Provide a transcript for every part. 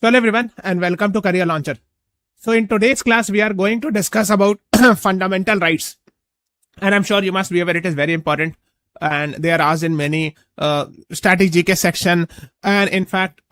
Hello everyone and welcome to Career Launcher. So in today's class, we are going to discuss about fundamental rights. And I'm sure you must be aware it is very important. And they are asked in many static GK section. And in fact,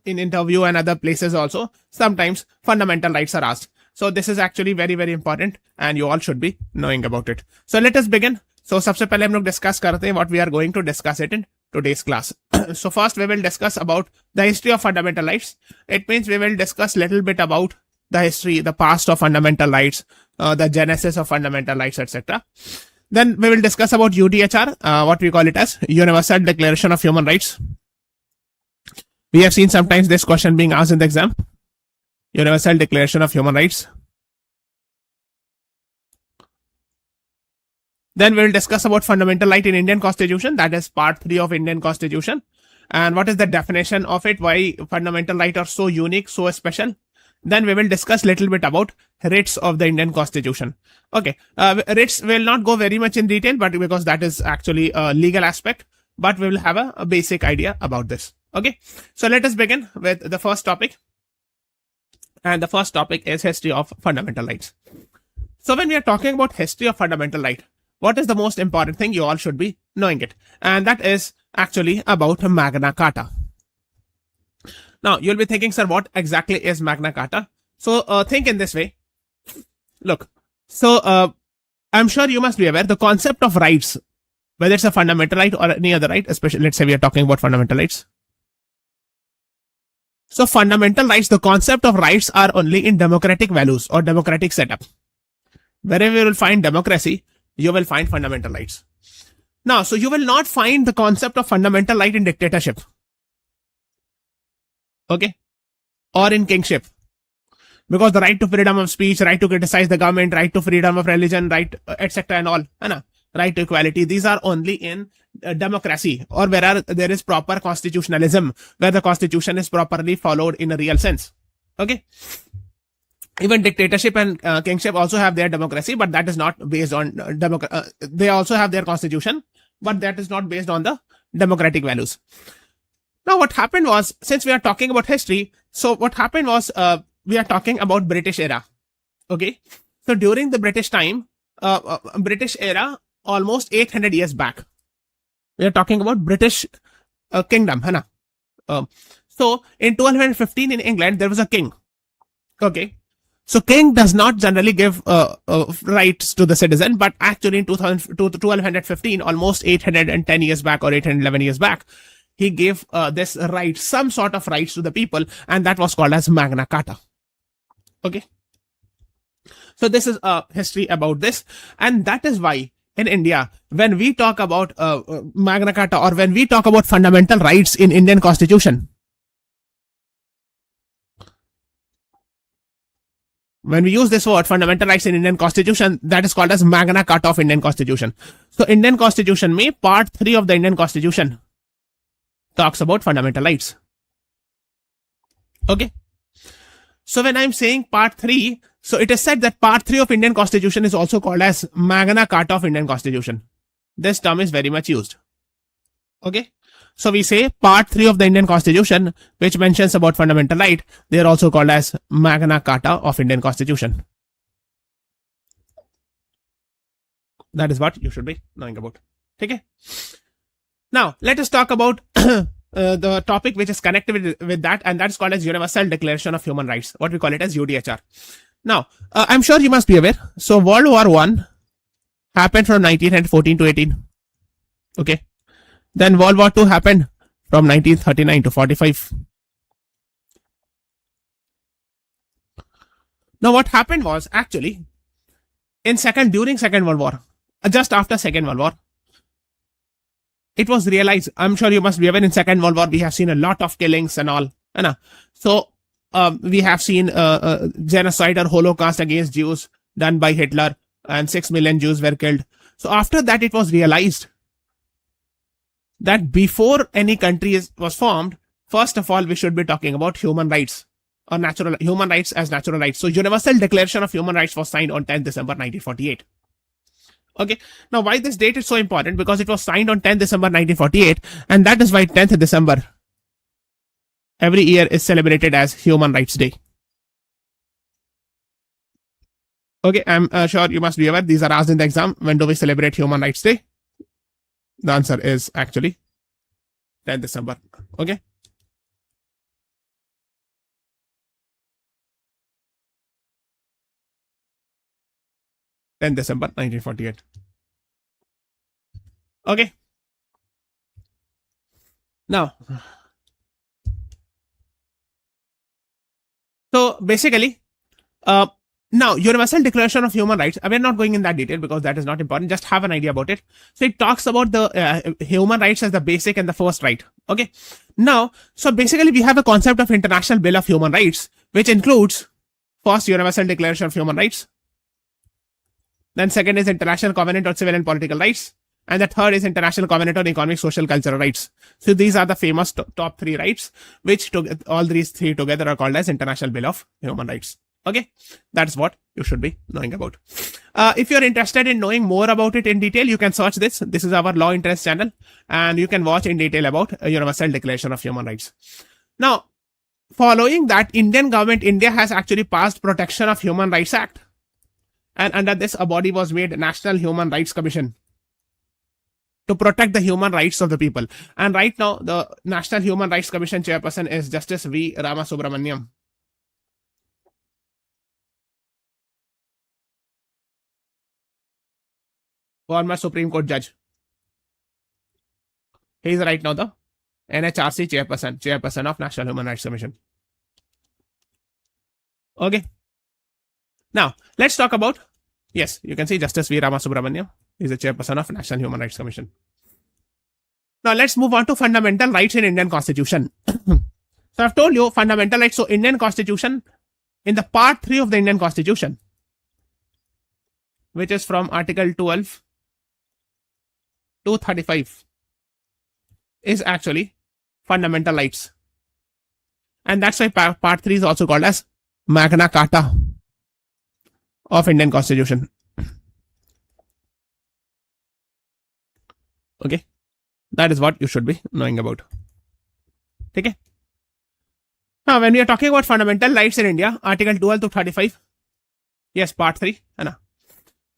in interview and other places also, sometimes fundamental rights are asked. So this is actually very, very important and you all should be knowing about it. So let us begin. So सबसे पहले हम लोग discuss करते हैं what we are going to discuss it in today's class. So first we will discuss about the history of fundamental rights. It means we will discuss little bit about the history, the past of fundamental rights, the genesis of fundamental rights, etc. Then we will discuss about UDHR, what we call it as Universal Declaration of Human Rights. We have seen sometimes this question being asked in the exam. Universal Declaration of Human Rights. Then we will discuss about fundamental right in Indian Constitution. That is part 3 of Indian Constitution. And what is the definition of it? Why fundamental rights are so unique, so special? Then we will discuss little bit about writs of the Indian Constitution. Okay, writs will not go very much in detail, but because that is actually a legal aspect, but we will have a basic idea about this. Okay, so let us begin with the first topic. And the first topic is history of fundamental rights. So when we are talking about history of fundamental right, what is the most important thing? You all should be knowing it. And that is actually about Magna Carta. Now, you'll be thinking, sir, what exactly is Magna Carta? So think in this way. Look, so I'm sure you must be aware the concept of rights, whether it's a fundamental right or any other right, especially let's say we are talking about fundamental rights. So fundamental rights, the concept of rights are only in democratic values or democratic setup. Wherever you will find democracy, you will find fundamental rights. Now, so you will not find the concept of fundamental right in dictatorship. Okay. Or in kingship. Because the right to freedom of speech, right to criticize the government, right to freedom of religion, right, etc. and all, right to equality, these are only in democracy or where there is proper constitutionalism, where the constitution is properly followed in a real sense. Okay. Even dictatorship and kingship also have their democracy, but that is not based on they also have their constitution, but that is not based on the democratic values. Now, what happened was, since we are talking about history, so what happened was we are talking about British era. Okay, so during the British time, British era, almost 800 years back, we are talking about British kingdom. So in 1215 in England, there was a king. Okay. So king does not generally give rights to the citizen, but actually in 1215, almost 810 years back or 811 years back, he gave this right, some sort of rights to the people, and that was called as Magna Carta. Okay. So this is history about this, and that is why in India, when we talk about Magna Carta or when we talk about fundamental rights in Indian Constitution, when we use this word fundamental rights in Indian Constitution, that is called as Magna Carta of Indian Constitution. So Indian Constitution में part 3 of the Indian Constitution talks about fundamental rights. Okay. So when I'm saying part 3, so it is said that part 3 of Indian Constitution is also called as Magna Carta of Indian Constitution. This term is very much used. Okay. So we say part 3 of the Indian Constitution, which mentions about fundamental right, they are also called as Magna Carta of Indian Constitution. That is what you should be knowing about. Okay. Now, let us talk about the topic which is connected with that, and that is called as Universal Declaration of Human Rights, what we call it as UDHR. Now, I'm sure you must be aware. So World War I happened from 1914 to 18. Okay. Then World War II happened from 1939 to 45. Now what happened was actually during Second World War, just after Second World War, it was realized, I'm sure you must be aware, in Second World War, we have seen a lot of killings and all. So we have seen genocide or Holocaust against Jews done by Hitler, and 6 million Jews were killed. So after that, it was realized that before any country was formed, first of all, we should be talking about human rights or natural human rights as natural rights. So Universal Declaration of Human Rights was signed on 10th December 1948. Okay. Now, why this date is so important? Because it was signed on 10th December 1948, and that is why 10th December every year is celebrated as Human Rights Day. Okay, I'm sure you must be aware. These are asked in the exam. When do we celebrate Human Rights Day? The answer is actually 10th December. Okay. December 1948. Okay. Now, so basically, now Universal Declaration of Human Rights, we're not going in that detail because that is not important. Just have an idea about it. So it talks about the human rights as the basic and the first right. Okay. Now, so basically we have a concept of International Bill of Human Rights, which includes first Universal Declaration of Human Rights. Then second is International Covenant on Civil and Political Rights. And the third is International Covenant on Economic, Social, Cultural Rights. So these are the famous top three rights, which all these three together are called as International Bill of Human Rights. Okay, that's what you should be knowing about. If you're interested in knowing more about it in detail, you can search this. This is our Law Interest channel, and you can watch in detail about Universal Declaration of Human Rights. Now, following that, Indian government, India has actually passed Protection of Human Rights Act. And under this, a body was made, National Human Rights Commission, to protect the human rights of the people. And right now, the National Human Rights Commission chairperson is Justice V. Ramasubramaniam. Former Supreme Court judge. He is right now the NHRC chairperson of National Human Rights Commission. Okay. Now, let's talk about, yes, you can see Justice V. Ramasubramaniam is the chairperson of National Human Rights Commission. Now, let's move on to fundamental rights in Indian Constitution. So, I've told you fundamental rights. So, Indian Constitution, in the part 3 of the Indian Constitution, which is from Article 12 to 35, is actually fundamental rights. And that's why part 3 is also called as Magna Carta of Indian Constitution. Okay, that is what you should be knowing about. Okay. Now, when we are talking about fundamental rights in India, Article 12 to 35, yes, part 3,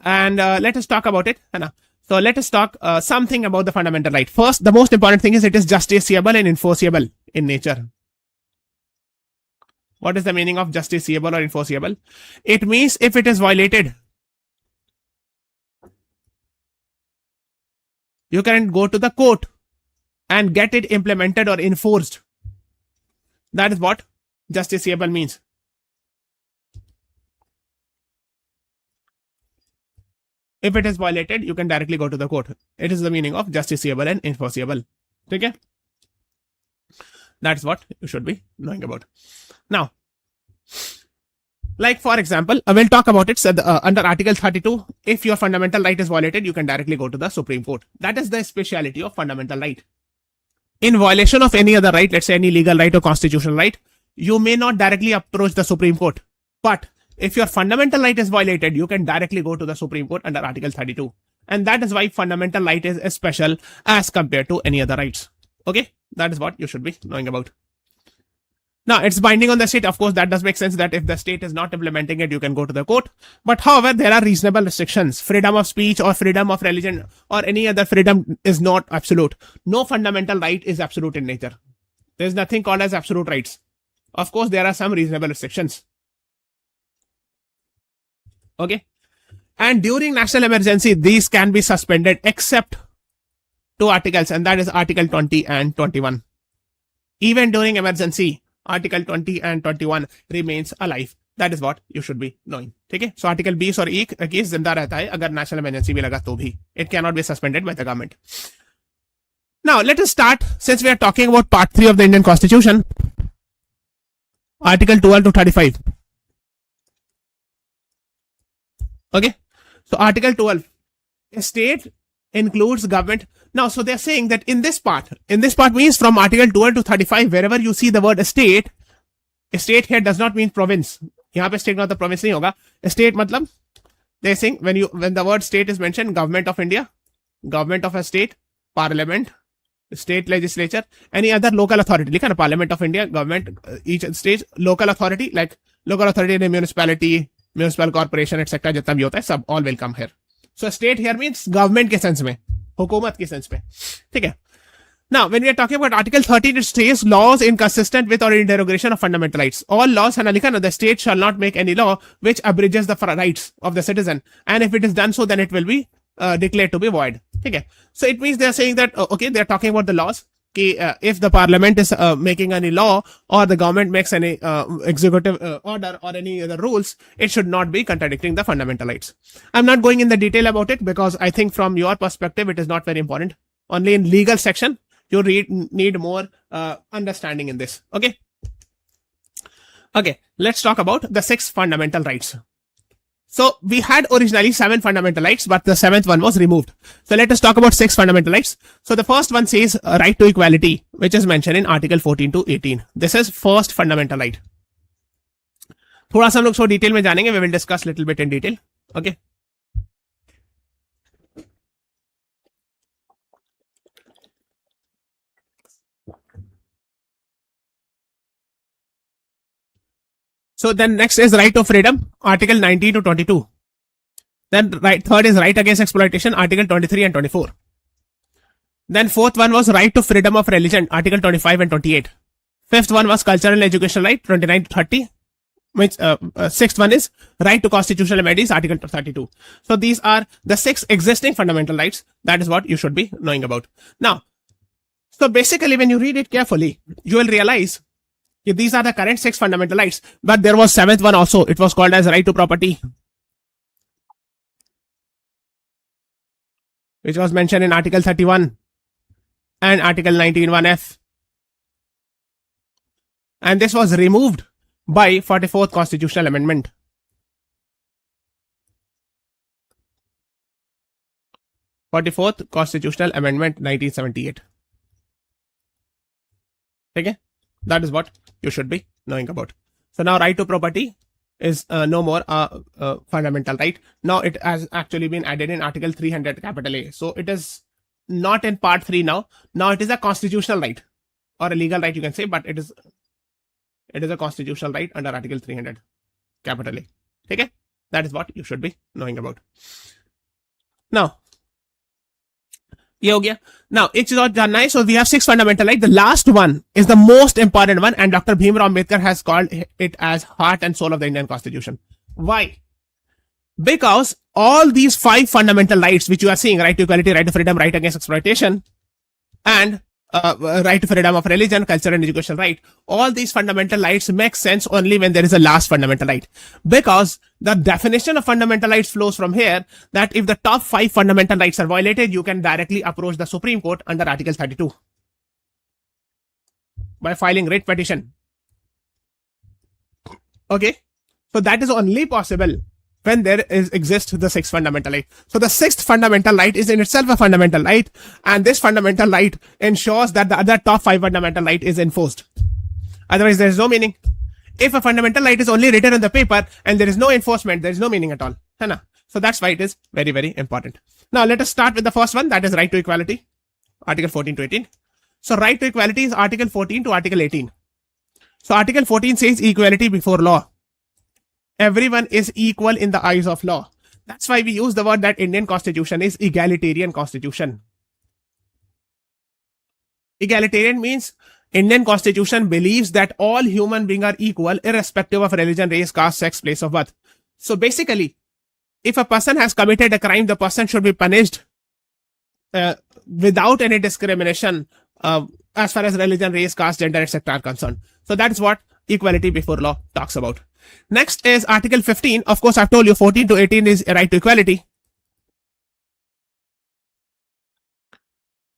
and let us talk about it. So let us talk something about the fundamental right. First, the most important thing is it is justiciable and enforceable in nature. What is the meaning of justiciable or enforceable? It means if it is violated, you can go to the court and get it implemented or enforced. That is what justiciable means. If it is violated, you can directly go to the court. It is the meaning of justiciable and enforceable. Okay? That's what you should be knowing about. Now, like for example, we'll talk about it. So under Article 32, if your fundamental right is violated, you can directly go to the Supreme Court. That is the speciality of fundamental right. In violation of any other right, let's say any legal right or constitutional right, you may not directly approach the Supreme Court. But if your fundamental right is violated, you can directly go to the Supreme Court under Article 32. And that is why fundamental right is special as compared to any other rights. Okay, that is what you should be knowing about. Now, it's binding on the state. Of course, that does make sense that if the state is not implementing it, you can go to the court. But however, there are reasonable restrictions. Freedom of speech or freedom of religion or any other freedom is not absolute. No fundamental right is absolute in nature. There's nothing called as absolute rights. Of course, there are some reasonable restrictions. Okay. And during national emergency, these can be suspended except two articles, and that is Article 20 and 21. Even during emergency, Article 20 and 21 remains alive. That is what you should be knowing. Okay? So Article 20 और 21 जिंदा रहता है अगर national emergency भी लगा तो भी. It cannot be suspended by the government. Now let us start, since we are talking about part 3 of the Indian Constitution, Article 12 to 35. Okay? So Article 12, a state includes government. Now, so they're saying that in this part means from Article 12 to 35, wherever you see the word state here does not mean province. यहाँ पे state मतलब province नहीं होगा. State मतलब, they're saying when the word state is mentioned, government of India, government of a state, parliament, state legislature, any other local authority, लिखा ना, Parliament of India, government, each stage, local authority, like local authority in a municipality, municipal corporation, etc. जितना भी होता है, सब all will come here. So state here means government के sense में, हुकूमत के sense में, ठीक है. Now, when we are talking about Article 13, it states laws inconsistent with or in derogation of fundamental rights. All laws, the state shall not make any law which abridges the rights of the citizen. And if it is done so, then it will be declared to be void. Okay. So it means they are saying that, okay, they are talking about the laws. If the parliament is making any law or the government makes any executive order or any other rules, it should not be contradicting the fundamental rights. I'm not going in the detail about it because I think from your perspective, it is not very important. Only in legal section, you need more understanding in this. Okay. Okay. Let's talk about the 6 fundamental rights. So we had originally 7 fundamental rights, but the 7th one was removed. So let us talk about 6 fundamental rights. So the first one says right to equality, which is mentioned in Article 14 to 18. This is first fundamental right. थोड़ा सा हम लोग detail में जानेंगे. We will discuss little bit in detail. Okay. So then next is right to freedom, Article 19 to 22. Then third is right against exploitation, Article 23 and 24. Then fourth one was right to freedom of religion, Article 25 and 28. Fifth one was cultural and educational right, 29 to 30. Which sixth one is right to constitutional remedies, Article 32. So these are the 6 existing fundamental rights. That is what you should be knowing about. Now, so basically when you read it carefully, you will realize these are the current 6 fundamental rights, but there was 7th one also. It was called as right to property, which was mentioned in Article 31 and Article 19(1)(f). And this was removed by 44th Constitutional Amendment. (44th Constitutional Amendment, 1978). Okay? That is what you should be knowing about. So now right to property is no more a fundamental right. Now it has actually been added in Article 300 capital A. So it is not in part 3 now. Now it is a constitutional right or a legal right, you can say, but it is a constitutional right under Article 300 capital A. Okay? That is what you should be knowing about. Now, ये हो गया. Now, एक चीज और जानना है. So we have 6 fundamental rights. The last one is the most important one, and Dr. Bhimrao Ambedkar has called it as heart and soul of the Indian Constitution. Why? Because all these 5 fundamental rights which you are seeing, right to equality, right to freedom, right against exploitation, and right to freedom of religion, culture and educational right, all these fundamental rights make sense only when there is a last fundamental right. Because the definition of fundamental rights flows from here, that if the top 5 fundamental rights are violated, you can directly approach the Supreme Court under Article 32 by filing writ petition. Okay, so that is only possible when there exists the 6th fundamental right. So the 6th fundamental right is in itself a fundamental right, and this fundamental right ensures that the other top 5 fundamental right is enforced. Otherwise, there is no meaning. If a fundamental right is only written on the paper and there is no enforcement, there is no meaning at all. So that's why it is very, very important. Now let us start with the first one, that is right to equality, Article 14 to 18. So right to equality is Article 14 to Article 18. So Article 14 says equality before law. Everyone is equal in the eyes of law. That's why we use the word that Indian Constitution is egalitarian constitution. Egalitarian means Indian Constitution believes that all human beings are equal irrespective of religion, race, caste, sex, place of birth. So basically, if a person has committed a crime, the person should be punished without any discrimination as far as religion, race, caste, gender, etc. are concerned. So that is what equality before law talks about. Next is Article 15. Of course, I've told you 14 to 18 is right to equality.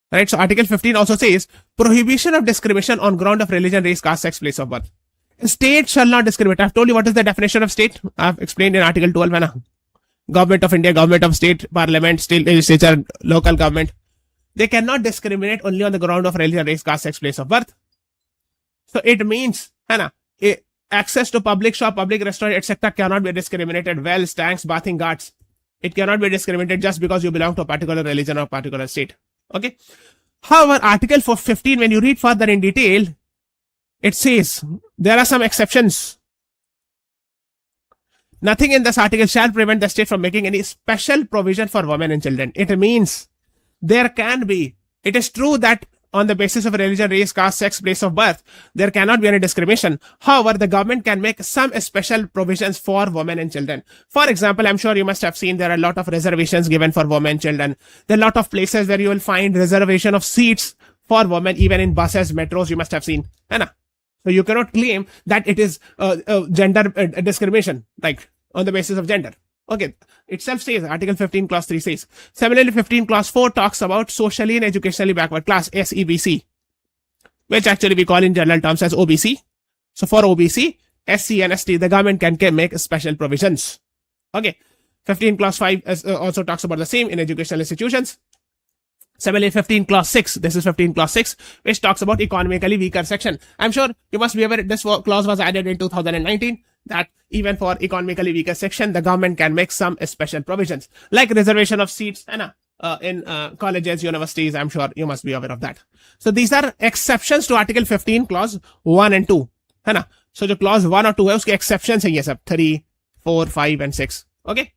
Right, so Article 15 also says prohibition of discrimination on ground of religion, race, caste, sex, place of birth. State shall not discriminate. I've told you what is the definition of state. I've explained in Article 12. Government of India, government of state, parliament, state legislature, local government. They cannot discriminate only on the ground of religion, race, caste, sex, place of birth. So it means, access to public shop, public restaurant, etc. cannot be discriminated. Wells, tanks, bathing ghats. It cannot be discriminated just because you belong to a particular religion or particular state. Okay. However, Article 15, when you read further in detail, it says there are some exceptions. Nothing in this article shall prevent the state from making any special provision for women and children. It means there can be, it is true that on the basis of religion, race, caste, sex, place of birth, there cannot be any discrimination. However, the government can make some special provisions for women and children. For example, I'm sure you must have seen there are a lot of reservations given for women and children. There are a lot of places where you will find reservation of seats for women, even in buses, metros, you must have seen. So you cannot claim that it is gender discrimination, like on the basis of gender. Okay, itself says, Article 15 clause 3 says. Similarly, 15 clause 4 talks about socially and educationally backward class, SEBC, which actually we call in general terms as OBC. So for OBC, SC and ST, the government can make special provisions. Okay, 15 clause 5 also talks about the same in educational institutions. Similarly, 15 clause 6, this is 15 clause 6, which talks about economically weaker section. I'm sure you must be aware this clause was added in 2019, that even for economically weaker section, the government can make some special provisions, like reservation of seats in colleges, universities. I'm sure you must be aware of that. So these are exceptions to Article 15 clause 1 and 2. So the clause 1 or 2 है, उसके exceptions हैं ये सब 3, 4, 5 and 6. Okay.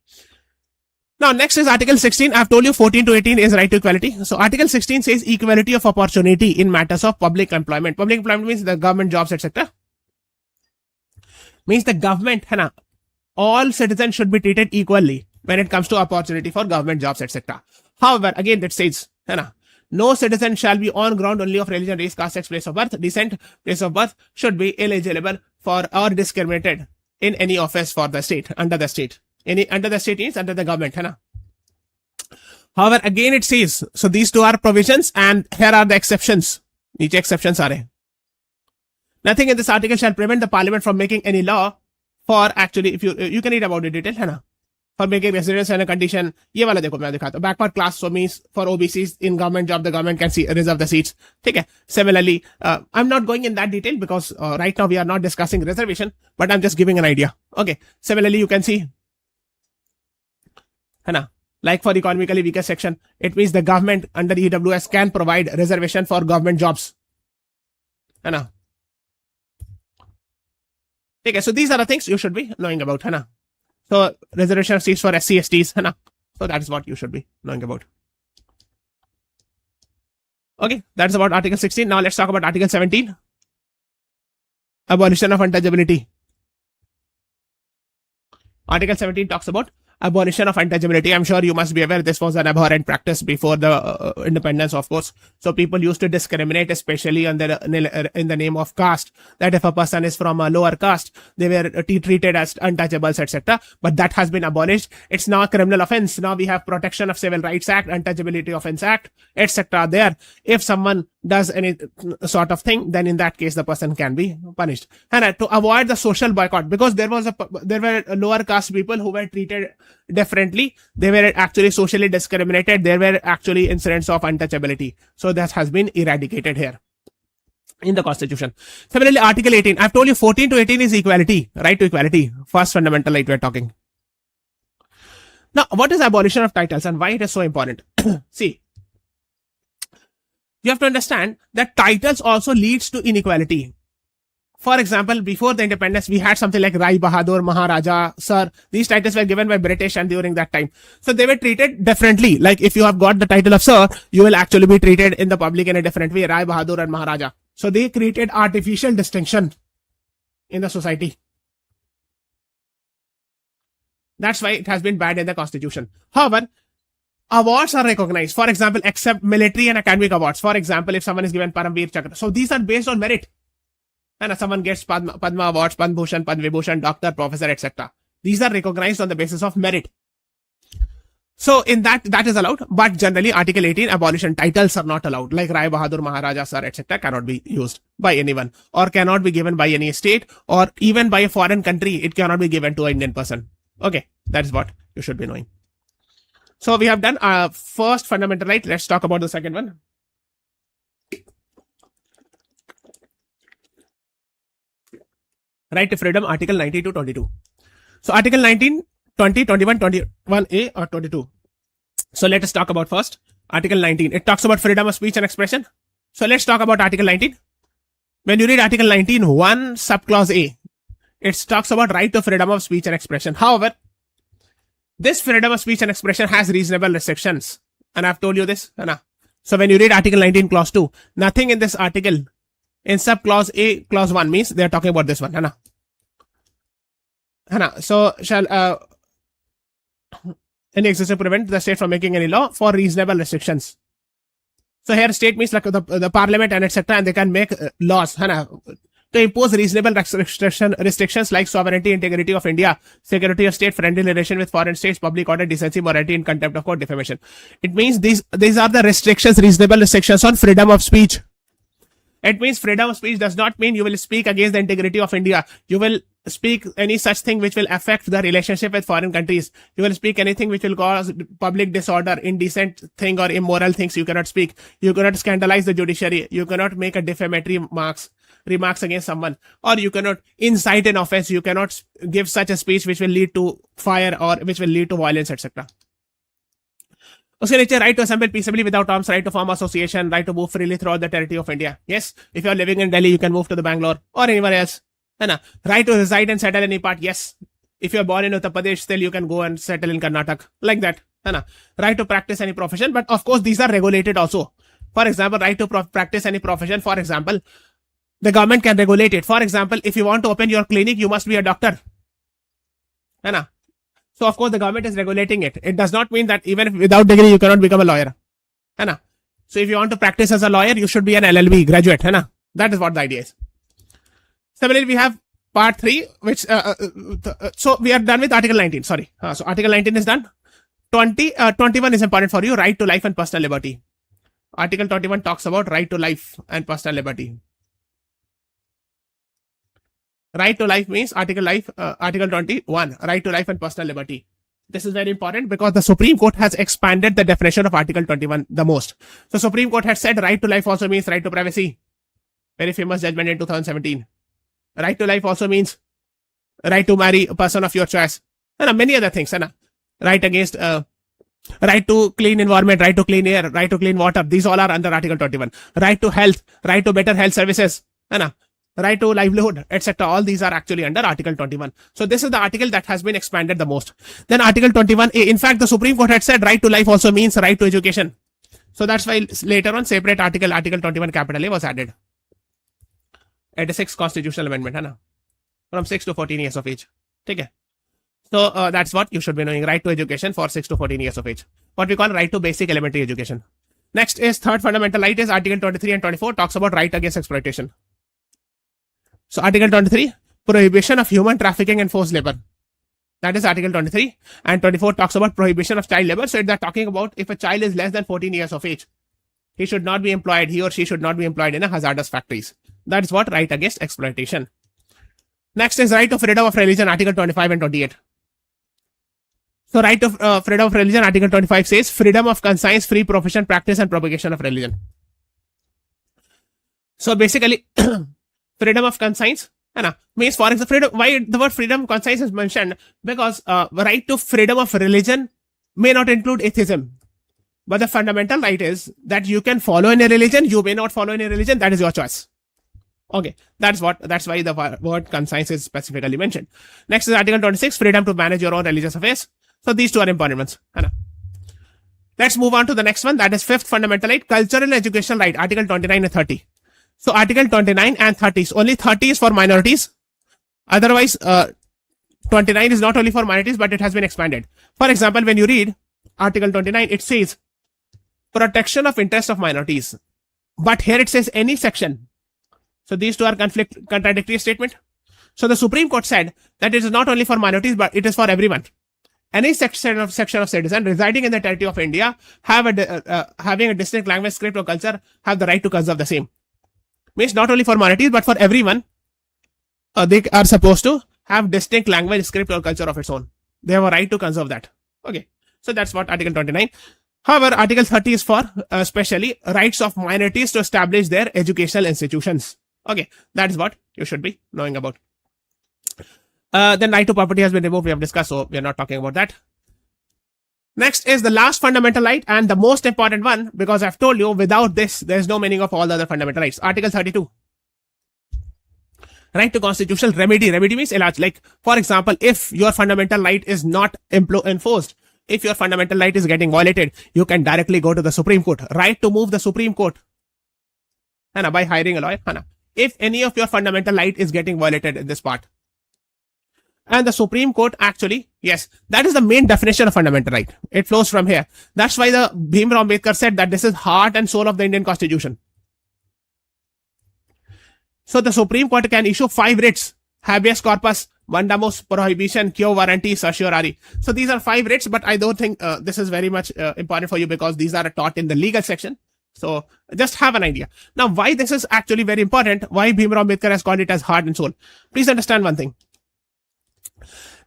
Now, next is Article 16. I've told you 14 to 18 is right to equality. So Article 16 says equality of opportunity in matters of public employment. Public employment means the government jobs, etc. Means the government, all citizens should be treated equally when it comes to opportunity for government jobs, etc. However, again, that says, no citizen shall be on ground only of religion, race, caste, sex, place of birth, descent, place of birth, should be eligible for or discriminated in any office for the state, under the state. Under the state means under the government. However, again it says, so these two are provisions and here are the exceptions. Niche exceptions are. Nothing in this article shall prevent the parliament from making any law for actually, if you can read about the detail, for making residence and a condition. ये वाला देखो मैं दिखाता हूँ. Backward class, so means for OBCs in government job, the government can reserve the seats. Okay. Similarly, I'm not going in that detail because right now we are not discussing reservation, but I'm just giving an idea. Okay. Similarly, you can see, like for economically weaker section, it means the government under EWS can provide reservation for government jobs. Okay, so these are the things you should be knowing about. So reservation of seats for SC, STs. So that is what you should be knowing about. Okay, that's about Article 16. Now let's talk about Article 17. Abolition of untouchability. Article 17 talks about abolition of untouchability. I'm sure you must be aware this was an abhorrent practice before the independence, of course. So people used to discriminate, especially in the name of caste, that if a person is from a lower caste, they were treated as untouchables, etc. But that has been abolished. It's now a criminal offense. Now we have Protection of Civil Rights Act, Untouchability Offense Act, etc. There, if someone does any sort of thing, then in that case the person can be punished. And to avoid the social boycott, because there were lower caste people who were treated differently, they were actually socially discriminated, there were actually incidents of untouchability. So that has been eradicated here in the constitution. Similarly, Article 18, I've told you 14 to 18 is equality, right to equality, first fundamental right we're talking. Now, what is abolition of titles and why it is so important? See, you have to understand that titles also leads to inequality. For example, before the independence, we had something like Rai Bahadur, Maharaja, Sir. These titles were given by British and during that time. So they were treated differently. Like if you have got the title of Sir, you will actually be treated in the public in a different way, Rai Bahadur and Maharaja. So they created artificial distinction in the society. That's why it has been banned in the constitution. However, awards are recognized. For example, except military and academic awards. For example, if someone is given Paramveer Chakra. So these are based on merit. And someone gets Padma Awards, Padma Bhushan, Padma Vibhushan, doctor, professor, etc. These are recognized on the basis of merit. So in that is allowed, but generally Article 18, abolition titles are not allowed. Like Rai Bahadur, Maharaja, Sir, etc. cannot be used by anyone or cannot be given by any state or even by a foreign country. It cannot be given to an Indian person. Okay, that is what you should be knowing. So we have done our first fundamental right. Let's talk about the second one. Right to freedom, Article 19 to 22. So Article 19, 20, 21, 21A or 22. So let us talk about first Article 19. It talks about freedom of speech and expression. So let's talk about Article 19. When you read Article 19, 1 subclause A, it talks about right to freedom of speech and expression. However, this freedom of speech and expression has reasonable restrictions. And I've told you this. So when you read Article 19, clause 2, nothing in this article in subclause A, clause 1 means they're talking about this one. So shall any exist to prevent the state from making any law for reasonable restrictions. So here state means like the parliament and etc. and they can make laws to impose reasonable restrictions like sovereignty, integrity of India, security of state, friendly relation with foreign states, public order, decency, morality, and contempt of court, defamation. It means these are the restrictions, reasonable restrictions on freedom of speech. It means freedom of speech does not mean you will speak against the integrity of India. You will speak any such thing which will affect the relationship with foreign countries. You will speak anything which will cause public disorder, indecent thing or immoral things you cannot speak. You cannot scandalize the judiciary. You cannot make a defamatory remarks against someone, or you cannot incite an offense. You cannot give such a speech which will lead to fire or which will lead to violence, etc. उसके नीचे right to assemble peaceably without arms, right to form association, right to move freely throughout the territory of India. Yes, if you are living in Delhi, you can move to the Bangalore or anywhere else. Right to reside and settle any part. Yes, if you are born in Uttar Pradesh, still you can go and settle in Karnataka like that. Right to practice any profession, but of course these are regulated also. For example, right to practice any profession. For example, the government can regulate it. For example, if you want to open your clinic, you must be a doctor. So of course the government is regulating it. It does not mean that even if without degree you cannot become a lawyer. So if you want to practice as a lawyer, you should be an LLB graduate. That is what the idea is. Similarly, we have part 3, which so we are done with Article 19. Sorry. So Article 19 is done. 21 is important for you. Right to life and personal liberty. Article 21 talks about right to life and personal liberty. Right to life means Article 21, right to life and personal liberty. This is very important because the Supreme Court has expanded the definition of Article 21 the most. So Supreme Court had said right to life also means right to privacy. Very famous judgment in 2017. Right to life also means right to marry a person of your choice. And many other things. Right against, right to clean environment, right to clean air, right to clean water. These all are under Article 21. Right to health, right to better health services. Right to livelihood, etc. All these are actually under Article 21. So this is the article that has been expanded the most. Then Article 21A, in fact, the Supreme Court had said right to life also means right to education. So that's why later on separate Article 21 capital A was added. 86 constitutional amendment, from 6 to 14 years of age. Okay. So that's what you should be knowing. Right to education for 6 to 14 years of age. What we call right to basic elementary education. Next is third fundamental right is Article 23 and 24 talks about right against exploitation. So Article 23, prohibition of human trafficking and forced labor. That is Article 23. And 24 talks about prohibition of child labor. So they're talking about if a child is less than 14 years of age, he should not be employed, he or she should not be employed in a hazardous factories. That is what right against exploitation. Next is right to freedom of religion, Article 25 and 28. So right to freedom of religion, Article 25 says freedom of conscience, free profession, practice and propagation of religion. So basically, freedom of conscience means, for example, freedom. Why the word freedom of conscience is mentioned? Because right to freedom of religion may not include atheism, but the fundamental right is that you can follow any religion, you may not follow any religion. That is your choice. Okay, that's why the word conscience is specifically mentioned. Next is Article 26, freedom to manage your own religious affairs. So these two are important ones. Let's move on to the next one. That is fifth fundamental right, cultural and educational right, Article 29 and 30. So Article 29 and 30. Only 30 is for minorities. Otherwise, 29 is not only for minorities, but it has been expanded. For example, when you read Article 29, it says protection of interest of minorities. But here it says any section. So these two are contradictory statement. So the Supreme Court said that it is not only for minorities, but it is for everyone. Any section of citizen residing in the territory of India having a distinct language, script or culture have the right to conserve the same. Means not only for minorities, but for everyone, they are supposed to have distinct language, script or culture of its own. They have a right to conserve that. Okay. So that's what Article 29. However, Article 30 is for especially rights of minorities to establish their educational institutions. Okay. That is what you should be knowing about. Then right to property has been removed. We have discussed, so we are not talking about that. Next is the last fundamental right and the most important one, because I've told you without this, there's no meaning of all the other fundamental rights. Article 32. Right to constitutional remedy. Remedy means ilaj. Like, for example, if your fundamental right is not enforced, if your fundamental right is getting violated, you can directly go to the Supreme Court. Right to move the Supreme Court. By hiring a lawyer. If any of your fundamental right is getting violated in this part. And the Supreme Court actually, yes, that is the main definition of fundamental right. It flows from here. That's why the Bhimrao Ambedkar said that this is heart and soul of the Indian Constitution. So the Supreme Court can issue 5 writs: habeas corpus, mandamus, prohibition, quo warranty, certiorari. So these are 5 writs, but I don't think this is very much important for you because these are taught in the legal section. So just have an idea. Now, why this is actually very important, why Bhimrao Ambedkar has called it as heart and soul. Please understand one thing.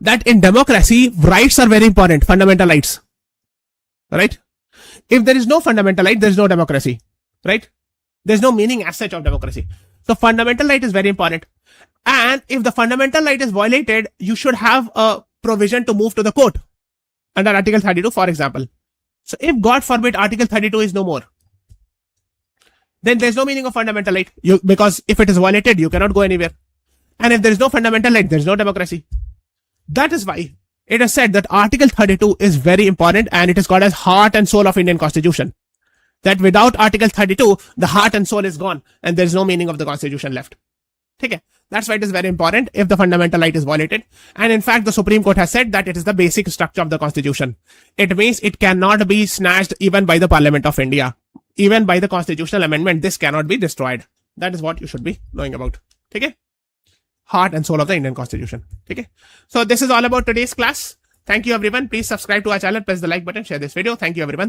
That in democracy, rights are very important, fundamental rights. Right? If there is no fundamental right, there is no democracy. Right? There's no meaning as such of democracy. So fundamental right is very important. And if the fundamental right is violated, you should have a provision to move to the court under Article 32, for example. So if God forbid Article 32 is no more, then there's no meaning of fundamental right. Because if it is violated, you cannot go anywhere. And if there is no fundamental right, there is no democracy. That is why it is said that Article 32 is very important and it is called as heart and soul of Indian Constitution. That without Article 32, the heart and soul is gone and there is no meaning of the Constitution left. Okay. That's why it is very important if the fundamental right is violated. And in fact, the Supreme Court has said that it is the basic structure of the Constitution. It means it cannot be snatched even by the Parliament of India. Even by the constitutional amendment, this cannot be destroyed. That is what you should be knowing about. Okay. Heart and soul of the Indian Constitution. Okay. So this is all about today's class. Thank you everyone. Please subscribe to our channel, press the like button, share this video. Thank you everyone.